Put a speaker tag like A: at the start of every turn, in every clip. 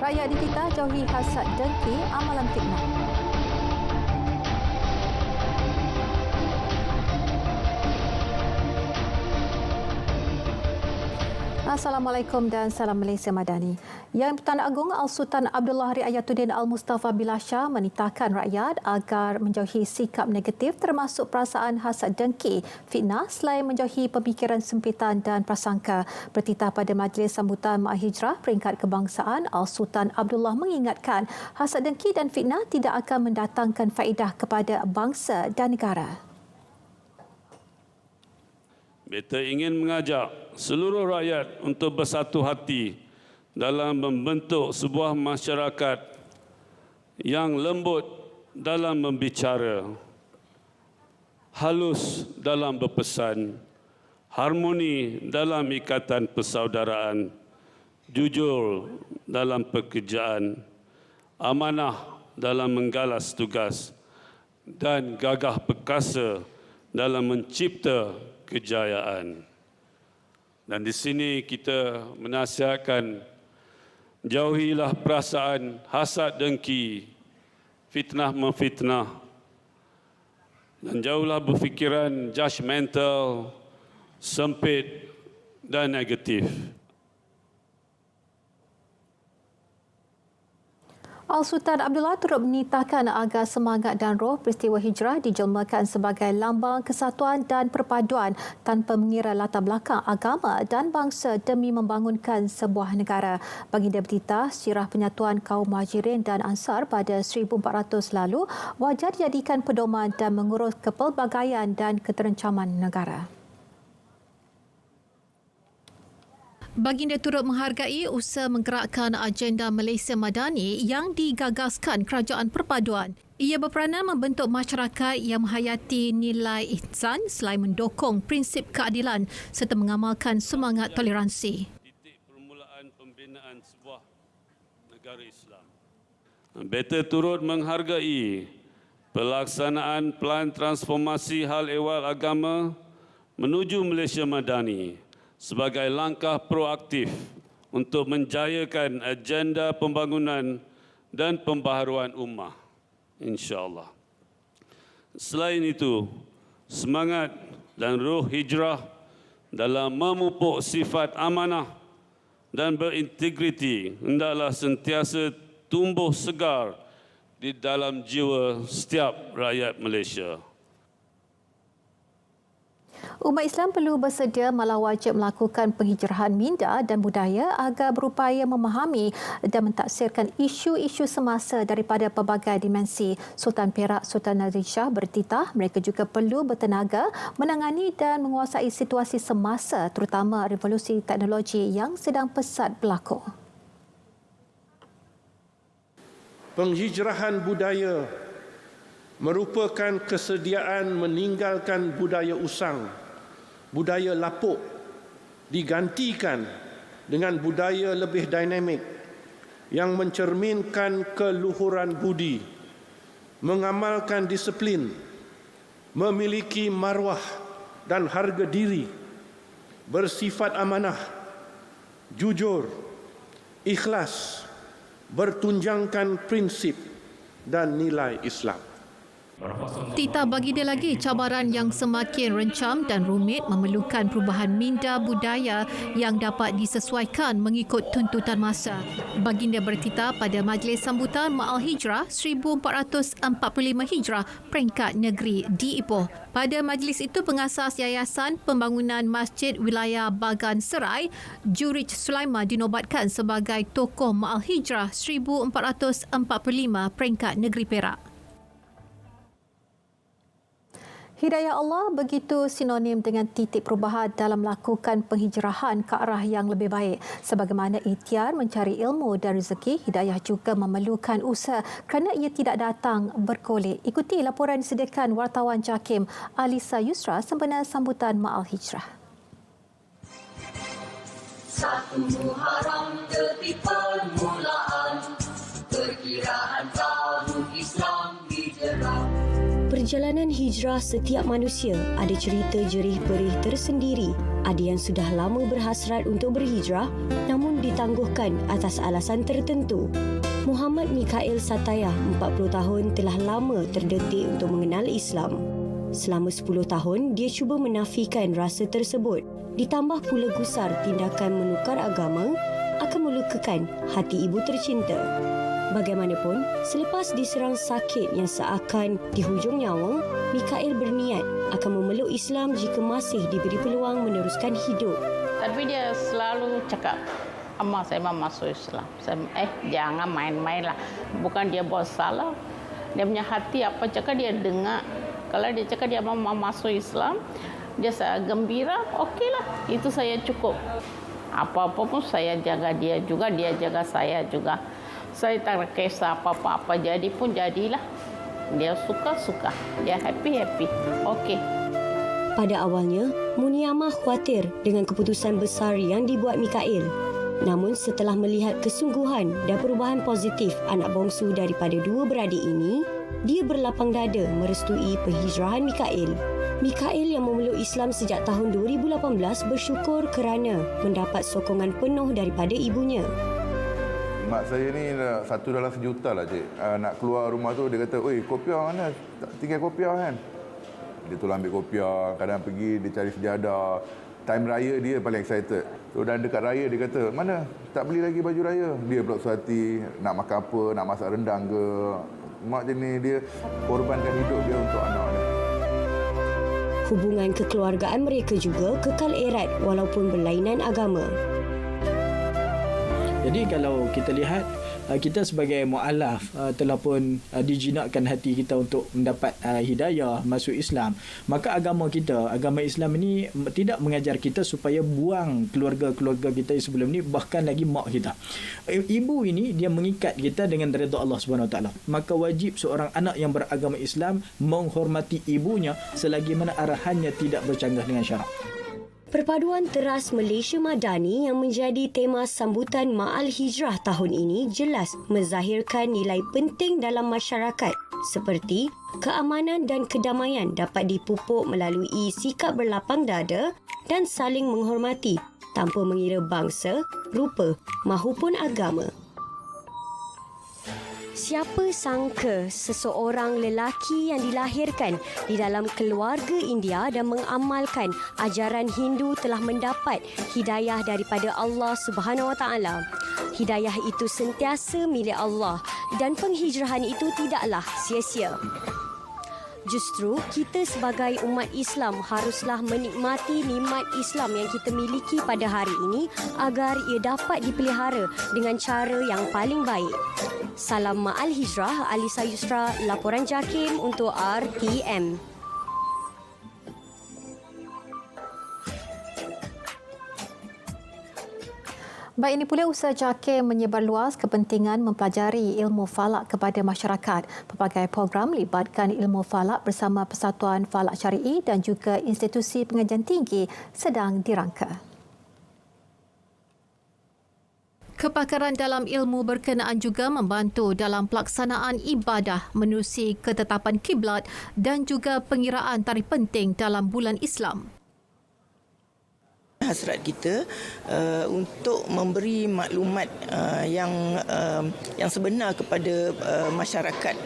A: Rakyat dititah jauhi hasad dengki, amalan fitnah. Assalamualaikum dan salam Malaysia Madani. Yang Pertuan Agong Al-Sultan Abdullah Riayatuddin Al-Mustafa Billah Shah menitahkan rakyat agar menjauhi sikap negatif termasuk perasaan hasad dengki, fitnah selain menjauhi pemikiran sempitan dan prasangka. Bertitah pada Majlis Sambutan Maah Hijrah Peringkat Kebangsaan, Al-Sultan Abdullah mengingatkan hasad dengki dan fitnah tidak akan mendatangkan faedah kepada bangsa dan negara.
B: Beta ingin mengajak seluruh rakyat untuk bersatu hati dalam membentuk sebuah masyarakat yang lembut dalam membicara, halus dalam berpesan, harmoni dalam ikatan persaudaraan, jujur dalam pekerjaan, amanah dalam menggalas tugas, dan gagah perkasa dalam mencipta kejayaan. Dan di sini kita menasihatkan jauhilah perasaan hasad dengki, fitnah memfitnah, dan jauhlah berfikiran judgemental, sempit dan negatif.
A: Al-Sultan Abdullah turut menitahkan agar semangat dan roh peristiwa hijrah dijelmakan sebagai lambang kesatuan dan perpaduan tanpa mengira latar belakang agama dan bangsa demi membangunkan sebuah negara. Baginda bertitah sirah penyatuan kaum Muhajirin dan Ansar pada 1400 lalu wajar dijadikan pedoman dan mengurus kepelbagaian dan keterencaman negara. Baginda turut menghargai usaha menggerakkan agenda Malaysia Madani yang digagaskan Kerajaan Perpaduan. Ia berperanan membentuk masyarakat yang menghayati nilai ihsan selain mendukung prinsip keadilan serta mengamalkan semangat toleransi.
B: Titik permulaan pembinaan sebuah negara Islam. Beta turut menghargai pelaksanaan pelan transformasi hal ehwal agama menuju Malaysia Madani sebagai langkah proaktif untuk menjayakan agenda pembangunan dan pembaharuan ummah, insya-Allah. Selain itu, semangat dan roh hijrah dalam memupuk sifat amanah dan berintegriti hendaklah sentiasa tumbuh segar di dalam jiwa setiap rakyat Malaysia.
A: Umat Islam perlu bersedia malah wajib melakukan penghijrahan minda dan budaya agar berupaya memahami dan mentaksirkan isu-isu semasa daripada pelbagai dimensi. Sultan Perak Sultan Nazir Shah bertitah mereka juga perlu bertenaga menangani dan menguasai situasi semasa terutama revolusi teknologi yang sedang pesat berlaku.
C: Penghijrahan budaya merupakan kesediaan meninggalkan budaya usang, budaya lapuk, digantikan dengan budaya lebih dinamik yang mencerminkan keluhuran budi, mengamalkan disiplin, memiliki maruah dan harga diri, bersifat amanah, jujur, ikhlas, bertunjangkan prinsip dan nilai Islam.
A: Titah baginda lagi cabaran yang semakin rencam dan rumit memerlukan perubahan minda budaya yang dapat disesuaikan mengikut tuntutan masa. Baginda bertitah pada Majlis Sambutan Maah Hijrah 1445 Hijrah Peringkat Negeri di Ipoh. Pada majlis itu pengasas Yayasan Pembangunan Masjid Wilayah Bagan Serai, Jurij Sulaiman dinobatkan sebagai tokoh Maah Hijrah 1445 Peringkat Negeri Perak. Hidayah Allah begitu sinonim dengan titik perubahan dalam melakukan penghijrahan ke arah yang lebih baik. Sebagaimana ikhtiar mencari ilmu dan rezeki, hidayah juga memerlukan usaha kerana ia tidak datang berkolek. Ikuti laporan disediakan wartawan JAKIM Alisa Yusra sempena sambutan Maah Hijrah.
D: 1 Muharram detik permulaan perkiraan tahun Islam hijrah.
E: perjalanan hijrah setiap manusia ada cerita jerih-perih tersendiri. Ada yang sudah lama berhasrat untuk berhijrah namun ditangguhkan atas alasan tertentu. Muhammad Mikail Satayah, 40 tahun, telah lama terdetik untuk mengenal Islam. Selama 10 tahun, dia cuba menafikan rasa tersebut. Ditambah pula gusar tindakan menukar agama akan melukakan hati ibu tercinta. Bagaimanapun, selepas diserang sakit yang seakan di hujung nyawa, Mikail berniat akan memeluk Islam jika masih diberi peluang meneruskan hidup.
F: Tapi dia selalu cakap, "Amma, saya mau masuk Islam." Jangan main-main lah. Bukan dia buat salah. Dia punya hati apa cakap dia dengar. Kalau dia cakap dia mau masuk Islam, dia saya gembira, okeylah. Itu saya cukup. Apa-apa pun saya jaga dia juga, dia jaga saya juga. Saya tak kisah apa-apa jadi pun jadilah. Dia suka-suka, dia happy-happy. Okey.
E: Pada awalnya, Muniamah khawatir dengan keputusan besar yang dibuat Mikail. Namun setelah melihat kesungguhan dan perubahan positif anak bongsu daripada dua beradik ini, dia berlapang dada merestui penghijrahan Mikail. Mikail yang memeluk Islam sejak tahun 2018 bersyukur kerana mendapat sokongan penuh daripada ibunya.
G: Mak saya ni satu dalam sejuta lah, cik. Nak keluar rumah tu, dia kata, "Oi, kopiah mana? Tak tinggal kopiah kan?" Dia tolong ambil kopiah, kadang pergi dia cari sejadah. Time raya dia paling excited. So, dan dekat raya dia kata, "Mana? Tak beli lagi baju raya." Dia pula suhati nak makan apa, nak masak rendang ke. Mak jenis dia korbankan hidup dia untuk anak dia.
E: Hubungan kekeluargaan mereka juga kekal erat walaupun berlainan agama.
H: Jadi kalau kita lihat, kita sebagai mu'alaf telah pun dijinakkan hati kita untuk mendapat hidayah masuk Islam. Maka agama kita, agama Islam ini tidak mengajar kita supaya buang keluarga-keluarga kita sebelum ni, bahkan lagi mak kita. Ibu ini dia mengikat kita dengan redha Allah Subhanahu Wa Taala. Maka wajib seorang anak yang beragama Islam menghormati ibunya selagi mana arahannya tidak bercanggah dengan syarak.
E: Perpaduan teras Malaysia Madani yang menjadi tema sambutan Ma'al Hijrah tahun ini jelas menzahirkan nilai penting dalam masyarakat seperti keamanan dan kedamaian dapat dipupuk melalui sikap berlapang dada dan saling menghormati tanpa mengira bangsa, rupa mahupun agama. Siapa sangka seseorang lelaki yang dilahirkan di dalam keluarga India dan mengamalkan ajaran Hindu telah mendapat hidayah daripada Allah Subhanahu Wa Taala. Hidayah itu sentiasa milik Allah dan penghijrahan itu tidaklah sia-sia. Justru kita sebagai umat Islam haruslah menikmati nikmat Islam yang kita miliki pada hari ini agar ia dapat dipelihara dengan cara yang paling baik. Salam Ma'al Hijrah, Alisa Yusra, laporan JAKIM untuk RTM.
A: Baik, ini pula usaha JAKIM menyebar luas kepentingan mempelajari ilmu falak kepada masyarakat. Pelbagai program libatkan ilmu falak bersama Persatuan Falak Syari'i dan juga institusi pengajian tinggi sedang dirangka. Kepakaran dalam ilmu berkenaan juga membantu dalam pelaksanaan ibadah menerusi ketetapan kiblat dan juga pengiraan tarikh penting dalam bulan Islam.
I: Hasrat kita untuk memberi maklumat yang sebenar kepada masyarakat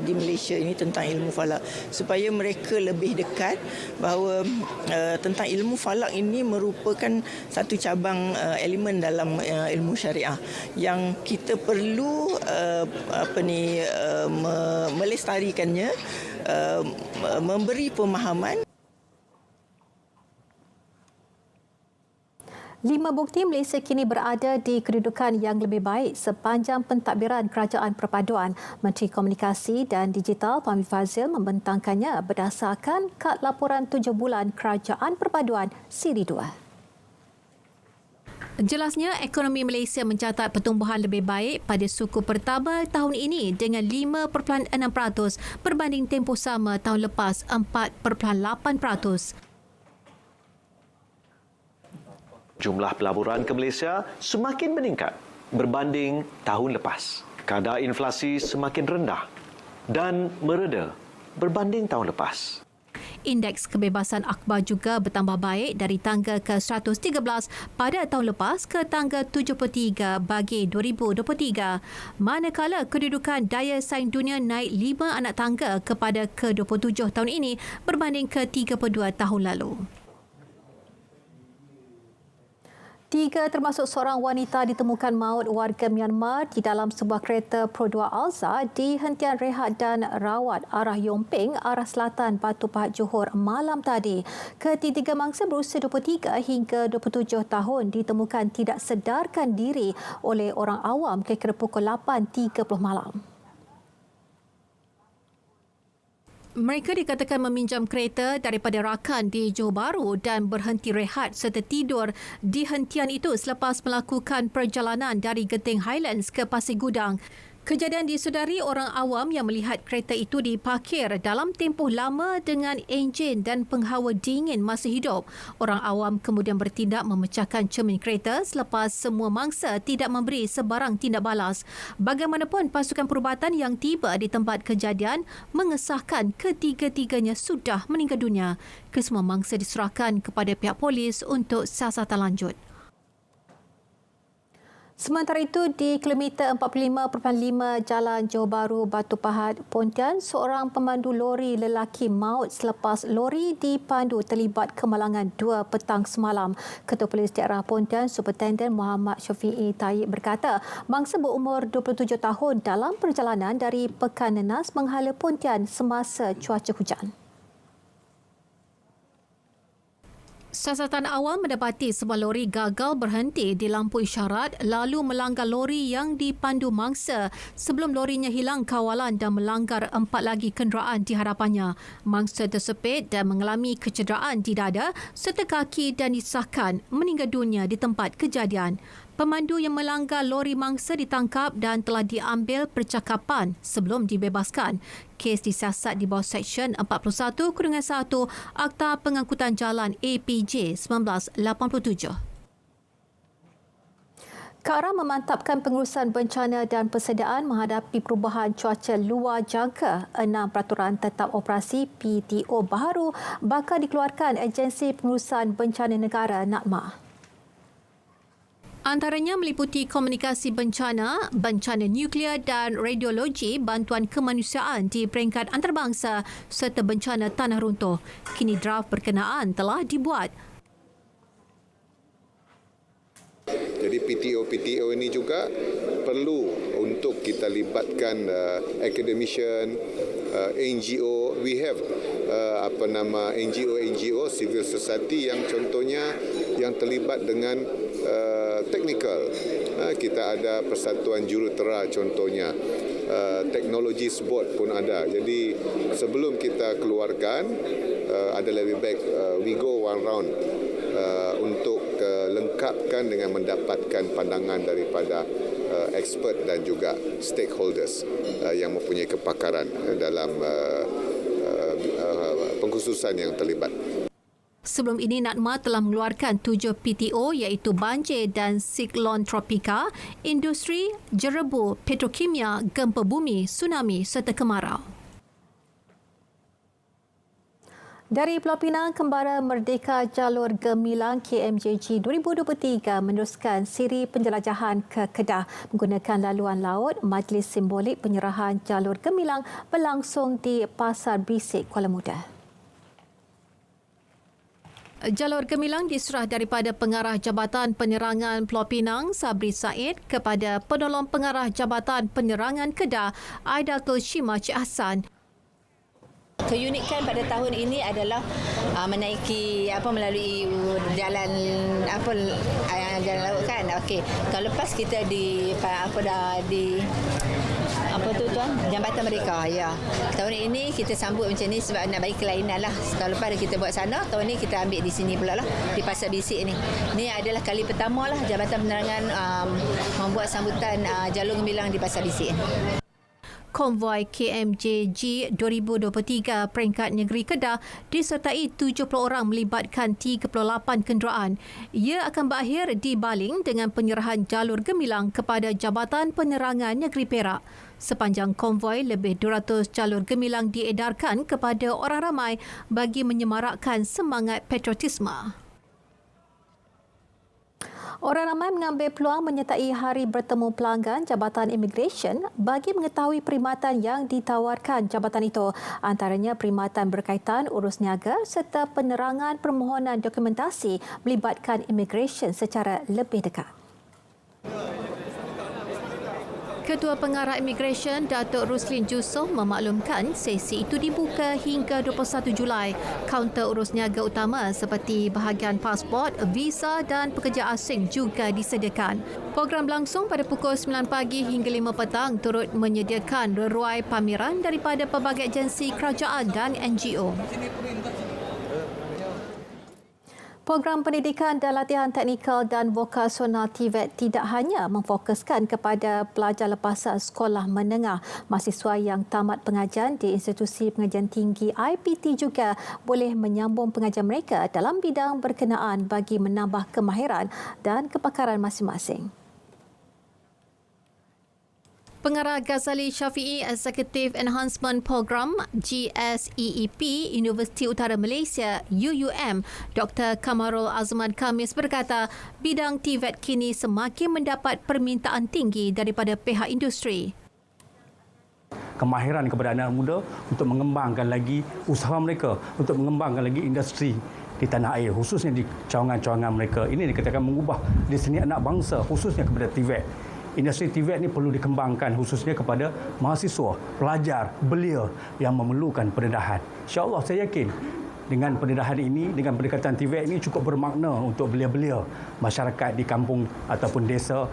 I: di Malaysia ini tentang ilmu falak supaya mereka lebih dekat bahawa tentang ilmu falak ini merupakan satu cabang elemen dalam ilmu syariah yang kita perlu melestarikannya, memberi pemahaman.
A: 5 bukti Malaysia kini berada di kedudukan yang lebih baik sepanjang pentadbiran Kerajaan Perpaduan. Menteri Komunikasi dan Digital Fahmi Fadzil membentangkannya berdasarkan kad laporan 7 bulan Kerajaan Perpaduan Siri 2. Jelasnya, ekonomi Malaysia mencatat pertumbuhan lebih baik pada suku pertama tahun ini dengan 5.6% berbanding tempoh sama tahun lepas 4.8%.
J: Jumlah pelaburan ke Malaysia semakin meningkat berbanding tahun lepas. Kadar inflasi semakin rendah dan mereda berbanding tahun lepas.
A: Indeks kebebasan akhbar juga bertambah baik dari tangga ke-113 pada tahun lepas ke tangga 73 bagi 2023. Manakala kedudukan daya saing dunia naik 5 anak tangga kepada ke-27 tahun ini berbanding ke-32 tahun lalu. 3 termasuk seorang wanita ditemukan maut warga Myanmar di dalam sebuah kereta Pro 2 Alza di hentian rehat dan rawat arah Yong Ping, arah selatan Batu Pahat Johor malam tadi. Ketiga mangsa berusia 23 hingga 27 tahun ditemukan tidak sedarkan diri oleh orang awam kira-kira pukul 8.30 malam. Mereka dikatakan meminjam kereta daripada rakan di Johor Bahru dan berhenti rehat serta tidur di hentian itu selepas melakukan perjalanan dari Genting Highlands ke Pasir Gudang. Kejadian disedari orang awam yang melihat kereta itu diparkir dalam tempoh lama dengan enjin dan penghawa dingin masih hidup. Orang awam kemudian bertindak memecahkan cermin kereta selepas semua mangsa tidak memberi sebarang tindak balas. Bagaimanapun, pasukan perubatan yang tiba di tempat kejadian mengesahkan ketiga-tiganya sudah meninggal dunia. Kesemua mangsa diserahkan kepada pihak polis untuk siasatan lanjut. Sementara itu, di kilometer 45.5 Jalan Johor Bahru, Batu Pahat, Pontian, seorang pemandu lori lelaki maut selepas lori dipandu terlibat kemalangan 2 petang semalam. Ketua Polis Daerah Pontian, Superintendent Muhammad Syafiee Tayyib berkata, mangsa berumur 27 tahun dalam perjalanan dari Pekan Nenas menghala Pontian semasa cuaca hujan. Siasatan awam mendapati sebuah lori gagal berhenti di lampu isyarat lalu melanggar lori yang dipandu mangsa sebelum lorinya hilang kawalan dan melanggar 4 lagi kenderaan di hadapannya. Mangsa tersepit dan mengalami kecederaan di dada serta kaki dan disahkan meninggal dunia di tempat kejadian. Pemandu yang melanggar lori mangsa ditangkap dan telah diambil percakapan sebelum dibebaskan. Kes disiasat di bawah Seksyen 41-1 Akta Pengangkutan Jalan APJ 1987. KARA memantapkan pengurusan bencana dan persediaan menghadapi perubahan cuaca luar jangka. 6 peraturan tetap operasi PTO baharu bakal dikeluarkan Agensi Pengurusan Bencana Negara NADMA. Antaranya meliputi komunikasi bencana, bencana nuklear dan radiologi, bantuan kemanusiaan di peringkat antarabangsa serta bencana tanah runtuh. Kini draft berkenaan telah dibuat.
K: Jadi PTO ini juga perlu untuk kita libatkan academician, NGO. We have NGO civil society yang contohnya yang terlibat dengan teknikal. Kita ada Persatuan Jurutera contohnya. Technologies Board pun ada. Jadi sebelum kita keluarkan ada lebih baik we go one round untuk lengkapkan dengan mendapatkan pandangan daripada expert dan juga stakeholders yang mempunyai kepakaran dalam pengkhususan yang terlibat.
A: Sebelum ini, NADMA telah mengeluarkan 7 PTO iaitu banjir dan siklon tropika, industri, jerebu, petrokimia, gempa bumi, tsunami serta kemarau. Dari Pulau Pinang, Kembara Merdeka Jalur Gemilang KMJG 2023 meneruskan siri penjelajahan ke Kedah menggunakan laluan laut. Majlis simbolik penyerahan Jalur Gemilang berlangsung di Pasar Bisik, Kuala Muda. Jalur Gemilang diserah daripada Pengarah Jabatan Penerangan Pulau Pinang, Sabri Said, kepada Penolong Pengarah Jabatan Penerangan Kedah, Aidatul Shima Cik Hassan.
L: Keunikan pada tahun ini adalah menaiki melalui jalan jalan laut kan. Okey. Tahun lepas kita di Jambatan Merdeka, ya. Tahun ini kita sambut macam ni sebab nak bagi kelainan lah. Tahun lepas kita buat sana, tahun ini kita ambil di sini pula lah, di Pasar Bisik ni. Ini adalah kali pertama lah Jabatan Penerangan membuat sambutan Jalur Gemilang di Pasar Bisik.
A: konvoi KMJG 2023 peringkat negeri Kedah disertai 70 orang melibatkan 38 kenderaan. Ia akan berakhir di Baling dengan penyerahan jalur gemilang kepada Jabatan Penerangan Negeri Perak. Sepanjang konvoi, lebih 200 jalur gemilang diedarkan kepada orang ramai bagi menyemarakkan semangat patriotisme. Orang ramai mengambil peluang menyertai Hari Bertemu Pelanggan Jabatan Immigration bagi mengetahui perkhidmatan yang ditawarkan jabatan itu, antaranya perkhidmatan berkaitan urus niaga serta penerangan permohonan dokumentasi melibatkan immigration secara lebih dekat. Ketua Pengarah Immigration Datuk Ruslin Jusoh memaklumkan sesi itu dibuka hingga 21 Julai. Kaunter urus niaga utama seperti bahagian pasport, visa dan pekerja asing juga disediakan. Program berlangsung pada pukul 9 pagi hingga 5 petang turut menyediakan reruai pameran daripada pelbagai agensi kerajaan dan NGO. Program pendidikan dan latihan teknikal dan vokasional TVET tidak hanya memfokuskan kepada pelajar lepasan sekolah menengah. Mahasiswa yang tamat pengajian di institusi pengajian tinggi IPT juga boleh menyambung pengajian mereka dalam bidang berkenaan bagi menambah kemahiran dan kepakaran masing-masing. Pengarah Ghazali Syafi'i Executive Enhancement Program GSEEP Universiti Utara Malaysia UUM Dr. Kamarul Azman Khamis berkata bidang TVET kini semakin mendapat permintaan tinggi daripada pihak industri.
M: Kemahiran kepada anak muda untuk mengembangkan lagi usaha mereka, untuk mengembangkan lagi industri di tanah air, khususnya di cawangan-cawangan mereka. Ini dikatakan mengubah di sini anak bangsa, khususnya kepada TVET. Industri TVET ini perlu dikembangkan khususnya kepada mahasiswa, pelajar, belia yang memerlukan pendedahan. InsyaAllah saya yakin dengan pendedahan ini, dengan pendekatan TVET ini cukup bermakna untuk belia-belia masyarakat di kampung ataupun desa.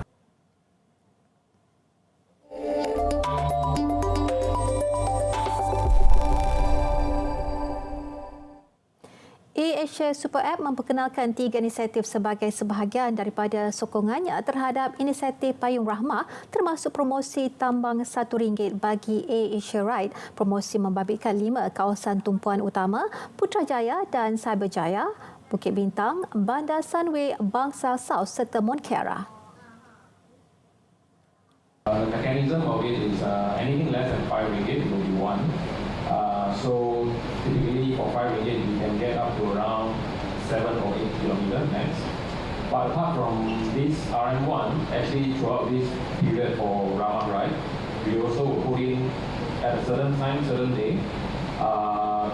A: Asia Super App memperkenalkan 3 inisiatif sebagai sebahagian daripada sokongannya terhadap inisiatif Payung Rahmah termasuk promosi tambang RM1 bagi Asia Ride. Promosi membabitkan 5 kawasan tumpuan utama Putrajaya dan Cyberjaya, Bukit Bintang, Bandar Sunway, Bangsal South serta Monkera.
N: The mechanism of it is anything less than RM5 will be one. So typically for RM5 we can get up to around 7 or 8 kilometers max. But apart from this RM1, actually throughout this period for Rahmah Ride, we also will put in at a certain time, certain day, a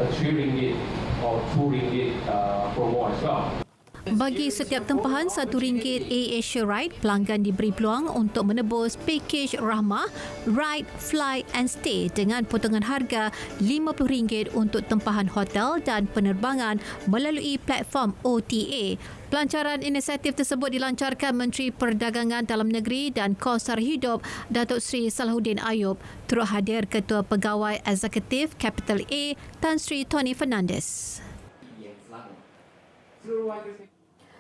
N: RM3 or RM2 promo as well.
A: Bagi setiap tempahan RM1 Asia Ride, pelanggan diberi peluang untuk menebus pakej Rahmah, Ride, Fly and Stay dengan potongan harga RM50 untuk tempahan hotel dan penerbangan melalui platform OTA. Pelancaran inisiatif tersebut dilancarkan Menteri Perdagangan Dalam Negeri dan Kos Sara Hidup Datuk Seri Salahuddin Ayub. Turut hadir Ketua Pegawai Eksekutif Capital A Tan Sri Tony Fernandes.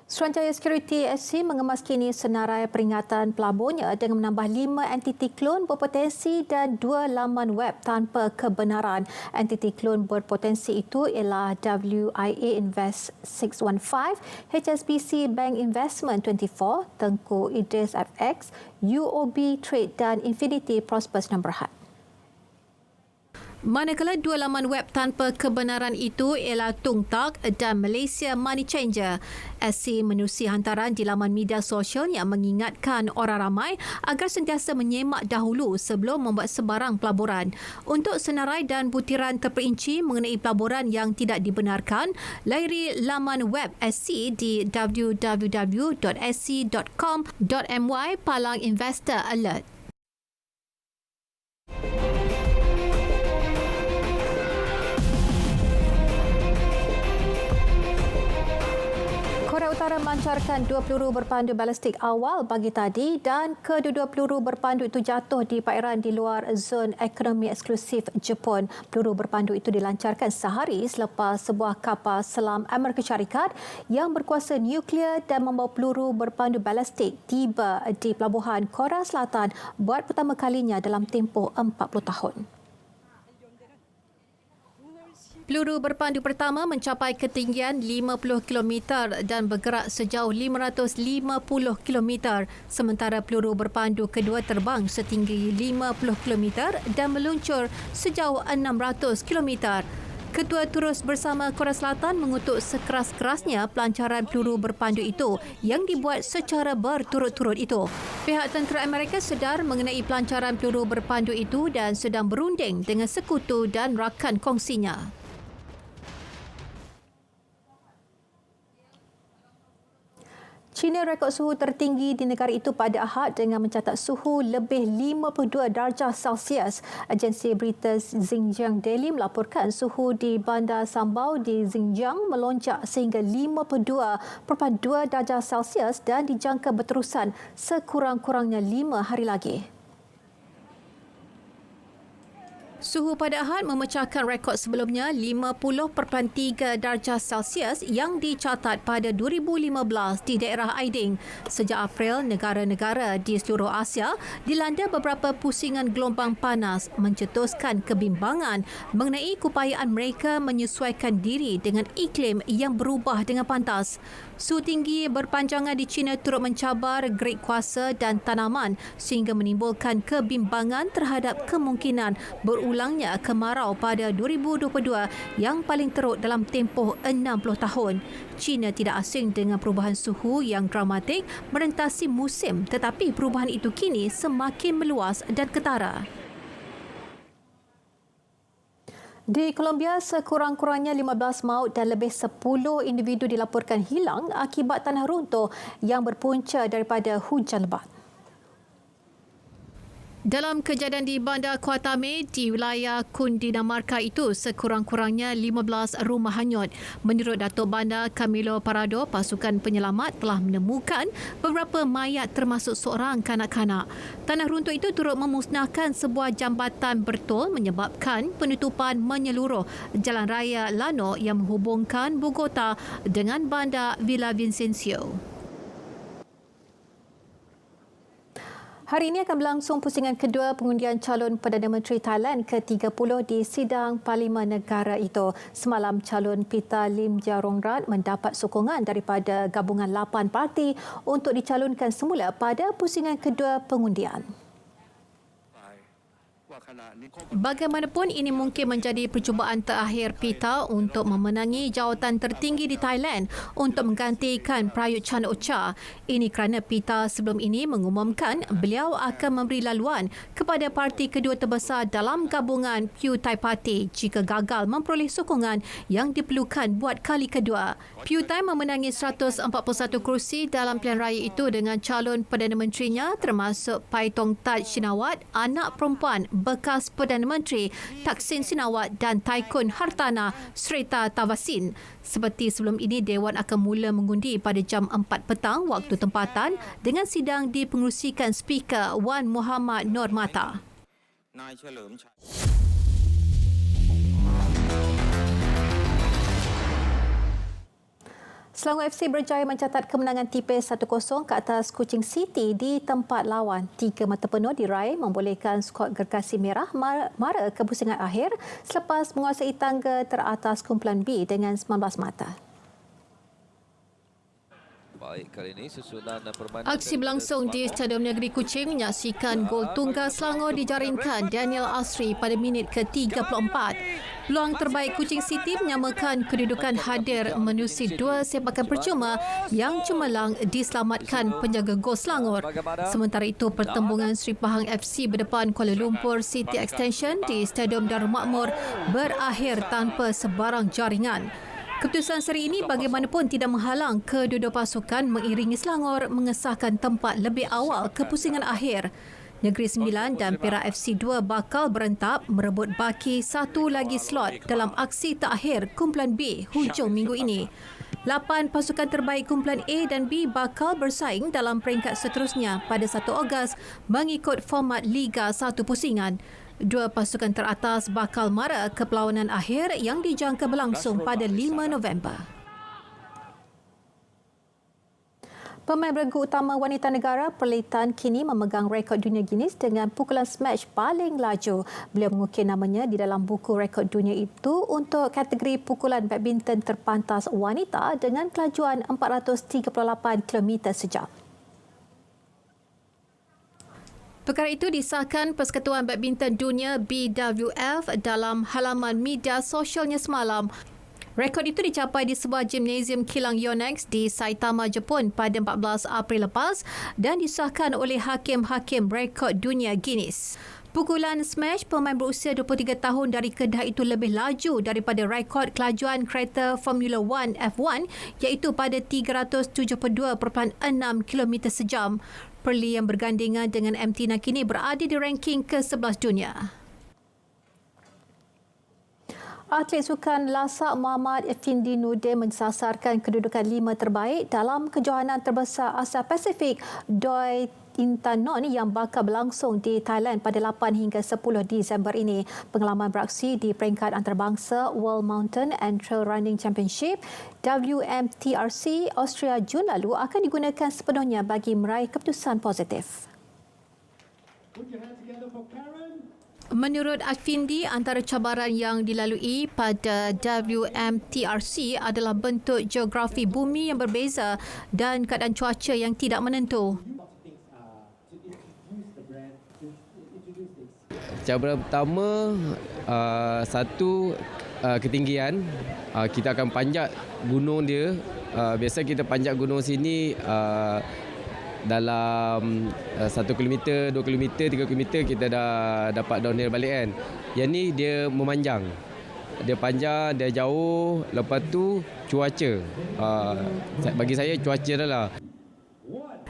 A: Suruhanjaya Security SC mengemas kini senarai peringatan pelaburnya dengan menambah 5 entiti klon berpotensi dan 2 laman web tanpa kebenaran. Entiti klon berpotensi itu ialah WIA Invest 615, HSBC Bank Investment 24, Tengku Idris FX, UOB Trade dan Infinity Prosperous No. Berhad. Manakala 2 laman web tanpa kebenaran itu ialah Tungtak dan Malaysia Money Changer. SC menerusi hantaran di laman media sosial yang mengingatkan orang ramai agar sentiasa menyemak dahulu sebelum membuat sebarang pelaburan. Untuk senarai dan butiran terperinci mengenai pelaburan yang tidak dibenarkan, layari laman web SC di www.sc.com.my/investor alert. Korea Utara Tentara melancarkan 2 peluru berpandu balistik awal pagi tadi dan kedua-dua peluru berpandu itu jatuh di perairan di luar zon ekonomi eksklusif Jepun. Peluru berpandu itu dilancarkan sehari selepas sebuah kapal selam Amerika Syarikat yang berkuasa nuklear dan membawa peluru berpandu balistik tiba di pelabuhan Korea Selatan buat pertama kalinya dalam tempoh 40 tahun. Peluru berpandu pertama mencapai ketinggian 50 km dan bergerak sejauh 550 km, sementara peluru berpandu kedua terbang setinggi 50 km dan meluncur sejauh 600 km. Ketua terus bersama Korea Selatan mengutuk sekeras-kerasnya pelancaran peluru berpandu itu yang dibuat secara berturut-turut itu. Pihak tentera Amerika sedar mengenai pelancaran peluru berpandu itu dan sedang berunding dengan sekutu dan rakan kongsinya. China rekod suhu tertinggi di negara itu pada Ahad dengan mencatat suhu lebih 52 darjah Celsius. Agensi berita Xinjiang Daily melaporkan suhu di bandar Sambao di Xinjiang melonjak sehingga 52.2 darjah Celsius dan dijangka berterusan sekurang-kurangnya 5 hari lagi. Suhu pada Ahad memecahkan rekod sebelumnya 50.3 darjah Celsius yang dicatat pada 2015 di daerah Aiding. Sejak April, negara-negara di seluruh Asia dilanda beberapa pusingan gelombang panas mencetuskan kebimbangan mengenai keupayaan mereka menyesuaikan diri dengan iklim yang berubah dengan pantas. Suhu tinggi berpanjangan di China turut mencabar grid kuasa dan tanaman sehingga menimbulkan kebimbangan terhadap kemungkinan berulangnya kemarau pada 2022 yang paling teruk dalam tempoh 60 tahun. China tidak asing dengan perubahan suhu yang dramatik merentasi musim, tetapi perubahan itu kini semakin meluas dan ketara. Di Colombia, sekurang-kurangnya 15 maut dan lebih 10 individu dilaporkan hilang akibat tanah runtuh yang berpunca daripada hujan lebat. Dalam kejadian di Bandar Guatame di wilayah Cundinamarca itu, sekurang-kurangnya 15 rumah hanyut. Menurut Datuk Bandar Camilo Parado, pasukan penyelamat telah menemukan beberapa mayat termasuk seorang kanak-kanak. Tanah runtuh itu turut memusnahkan sebuah jambatan bertol menyebabkan penutupan menyeluruh jalan raya Llano yang menghubungkan Bogota dengan Bandar Villavicencio. Hari ini akan berlangsung pusingan kedua pengundian calon Perdana Menteri Thailand ke-30 di sidang Parlimen negara itu. Semalam, calon Pita Limjaroenrat mendapat sokongan daripada gabungan 8 parti untuk dicalonkan semula pada pusingan kedua pengundian. Bagaimanapun, ini mungkin menjadi percubaan terakhir Pita untuk memenangi jawatan tertinggi di Thailand untuk menggantikan Prayut Chan-o-cha. Ini kerana Pita sebelum ini mengumumkan beliau akan memberi laluan kepada parti kedua terbesar dalam gabungan Pheu Thai Party jika gagal memperoleh sokongan yang diperlukan buat kali kedua. Pheu Thai memenangi 141 kerusi dalam pilihan raya itu dengan calon Perdana Menterinya termasuk Paitong Tat Shinawat, anak perempuan bekas Perdana Menteri Thaksin Shinawat dan Taikun Hartana Srettha Thavisin. Seperti sebelum ini, Dewan akan mula mengundi pada jam 4 petang waktu tempatan dengan sidang dipengerusikan Speaker Wan Muhammad Nur Mata. Selangor FC berjaya mencatat kemenangan tipis 1-0 ke atas Kuching City di tempat lawan. 3 mata penuh diraih membolehkan skuad Gergasi Merah mara ke pusingan akhir selepas menguasai tangga teratas kumpulan B dengan 19 mata.
O: Baik, kali ini susunan permainan
A: aksi berlangsung di Stadium Negeri Kuching menyaksikan gol tunggal Selangor dijaringkan Daniel Asri pada minit ke-34. Peluang terbaik Kuching City menyamakan kedudukan hadir menerusi 2 sepakan percuma yang cemerlang diselamatkan penjaga gol Selangor. Sementara itu, pertembungan Seri Pahang FC berdepan Kuala Lumpur City Extension di Stadium Darul Makmur berakhir tanpa sebarang jaringan. Keputusan seri ini bagaimanapun tidak menghalang kedua-dua pasukan mengiringi Selangor mengesahkan tempat lebih awal ke pusingan akhir. Negeri Sembilan dan Perak FC 2 bakal berentap merebut baki satu lagi slot dalam aksi terakhir kumpulan B hujung minggu ini. 8 pasukan terbaik kumpulan A dan B bakal bersaing dalam peringkat seterusnya pada 1 Ogos mengikut format Liga 1 Pusingan. 2 pasukan teratas bakal mara ke perlawanan akhir yang dijangka berlangsung pada 5 November. Pemain beregu utama wanita negara Perlitan kini memegang rekod dunia Guinness dengan pukulan smash paling laju. Beliau mengukir namanya di dalam buku rekod dunia itu untuk kategori pukulan badminton terpantas wanita dengan kelajuan 438 km sejam. Perkara itu disahkan Persekutuan Badminton Dunia BWF dalam halaman media sosialnya semalam. Rekod itu dicapai di sebuah gimnasium kilang Yonex di Saitama, Jepun pada 14 April lepas dan disahkan oleh hakim-hakim rekod dunia Guinness. Pukulan smash pemain berusia 23 tahun dari Kedah itu lebih laju daripada rekod kelajuan kereta Formula 1 F1 iaitu pada 372.6 km sejam. Perli yang bergandingan dengan MT Nakini berada di ranking ke-11 dunia. Atlet sukan lasak Muhammad Effendi Nordin mensasarkan kedudukan 5 terbaik dalam kejohanan terbesar Asia Pasifik Doi Intanon yang bakal berlangsung di Thailand pada 8 hingga 10 Disember ini. Pengalaman beraksi di peringkat antarabangsa World Mountain and Trail Running Championship WMTRC Austria Jun lalu akan digunakan sepenuhnya bagi meraih keputusan positif. Menurut Effendi, antara cabaran yang dilalui pada WMTRC adalah bentuk geografi bumi yang berbeza dan keadaan cuaca yang tidak menentu.
P: Cabaran pertama, satu ketinggian. Kita akan panjat gunung dia. Biasa kita panjat gunung sini dalam 1 km, 2 km, 3 km kita dah dapat downhill balik kan. Yang ni dia memanjang. Dia panjang, dia jauh. Lepas tu cuaca. Bagi saya cuaca adalah.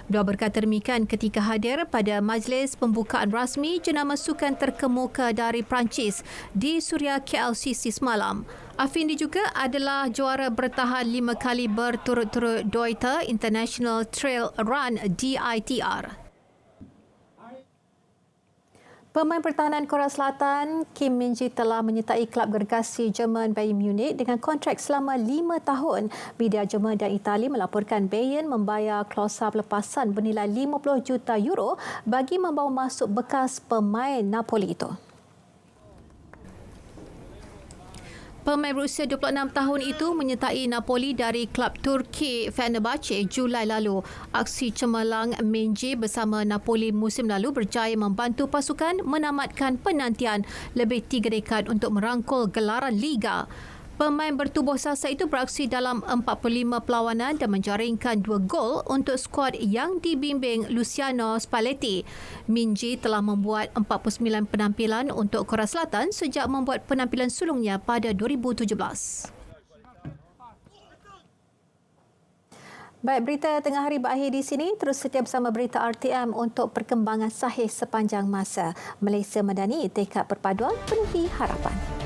A: Beliau berkata demikian ketika hadir pada majlis pembukaan rasmi jenama sukan terkemuka dari Perancis di Suria KLCC semalam. Effendi juga adalah juara bertahan 5 kali berturut-turut Doita International Trail Run DITR. Pemain pertahanan Korea Selatan Kim Min-ji telah menyertai klub gergasi Jerman Bayern Munich dengan kontrak selama 5 tahun. Media Jerman dan Itali melaporkan Bayern membayar klausa pelepasan bernilai 50 juta euro bagi membawa masuk bekas pemain Napoli itu. Pemain berusia 26 tahun itu menyertai Napoli dari klub Turki Fenerbahce Julai lalu. Aksi cemerlang Min-ji bersama Napoli musim lalu berjaya membantu pasukan menamatkan penantian lebih 3 dekad untuk merangkul gelaran Liga. Pemain bertubuh sasa itu beraksi dalam 45 perlawanan dan menjaringkan 2 gol untuk skuad yang dibimbing Luciano Spalletti. Min-ji telah membuat 49 penampilan untuk Korea Selatan sejak membuat penampilan sulungnya pada 2017. Baik, berita tengah hari berakhir di sini. Terus setia bersama berita RTM untuk perkembangan sahih sepanjang masa. Malaysia Madani, tekad perpaduan penuhi harapan.